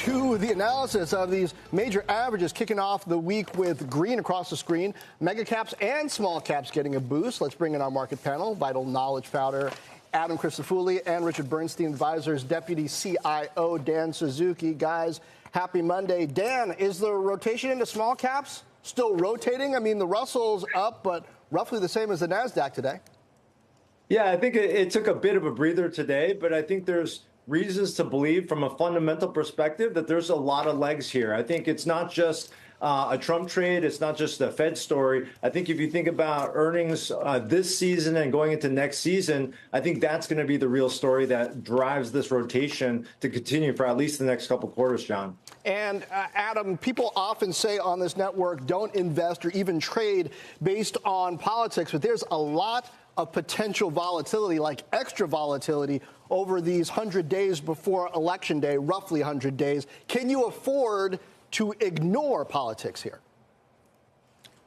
to the analysis of these major averages, kicking off the week with green across the screen. Mega caps and small caps getting a boost. Let's bring in our market panel. Vital Knowledge founder Adam Christofouli and Richard Bernstein, Advisors Deputy CIO Dan Suzuki. Guys, happy Monday. Dan, is the rotation into small caps still rotating? I mean, the Russell's up, but roughly the same as the NASDAQ today. Yeah, I think it took a bit of a breather today, but I think there's reasons to believe from a fundamental perspective that there's a lot of legs here. I think it's not just a Trump trade. It's not just a Fed story. I think if you think about earnings this season and going into next season, I think that's going to be the real story that drives this rotation to continue for at least the next couple quarters, John. And Adam, people often say on this network, don't invest or even trade based on politics, but there's a lot of potential volatility, like extra volatility, over these 100 days before Election Day, roughly 100 days. Can you afford to ignore politics here?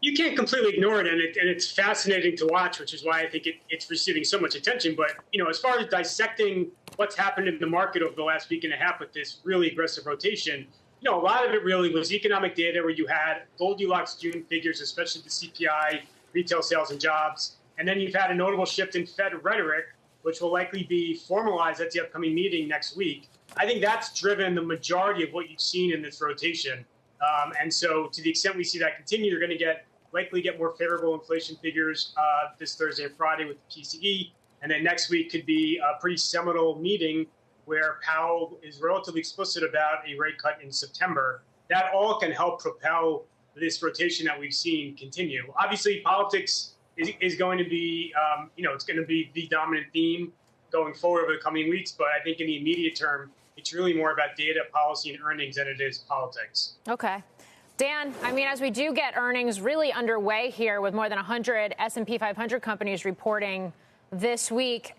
You can't completely ignore it, and it's fascinating to watch, which is why I think it's receiving so much attention. But, you know, as far as dissecting what's happened in the market over the last week and a half with this really aggressive rotation, you know, a lot of it really was economic data where you had Goldilocks June figures, especially the CPI, retail sales and jobs. And then you've had a notable shift in Fed rhetoric, which will likely be formalized at the upcoming meeting next week. I think that's driven the majority of what you've seen in this rotation. And so to the extent we see that continue, you're going to likely get more favorable inflation figures this Thursday and Friday with the PCE. And then next week could be a pretty seminal meeting where Powell is relatively explicit about a rate cut in September. That all can help propel this rotation that we've seen continue. Obviously, politics is going to be, it's going to be the dominant theme going forward over the coming weeks. But I think in the immediate term, it's really more about data, policy, and earnings than it is politics. Okay. Dan, I mean, as we do get earnings really underway here with more than 100 S&P 500 companies reporting this week,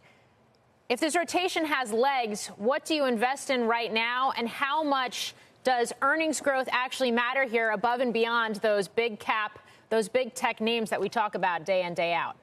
if this rotation has legs, what do you invest in right now? And how much does earnings growth actually matter here above and beyond those big cap, those big tech names that we talk about day in, day out?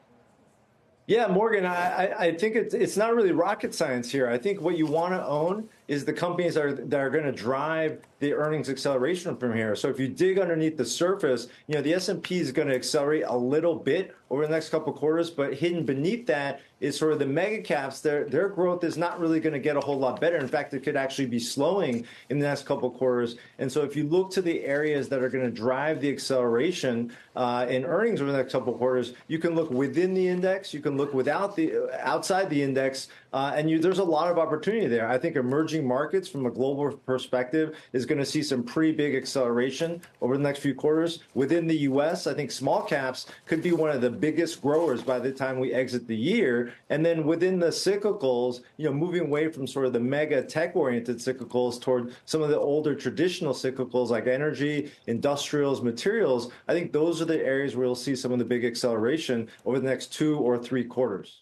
Yeah, Morgan, I think it's not really rocket science here. I think what you want to own is the companies that are going to drive the earnings acceleration from here. So if you dig underneath the surface, you know, the S&P is going to accelerate a little bit over the next couple of quarters, but hidden beneath that is sort of the mega caps. Their growth is not really going to get a whole lot better. In fact, it could actually be slowing in the next couple of quarters. And so if you look to the areas that are going to drive the acceleration in earnings over the next couple of quarters, you can look within the index, you can look outside the index, and there's a lot of opportunity there. I think emerging markets from a global perspective is going to see some pretty big acceleration over the next few quarters. Within the U.S., I think small caps could be one of the biggest growers by the time we exit the year. And then within the cyclicals, moving away from sort of the mega tech-oriented cyclicals toward some of the older traditional cyclicals like energy, industrials, materials, I think those are the areas where we'll see some of the big acceleration over the next 2 or 3 quarters.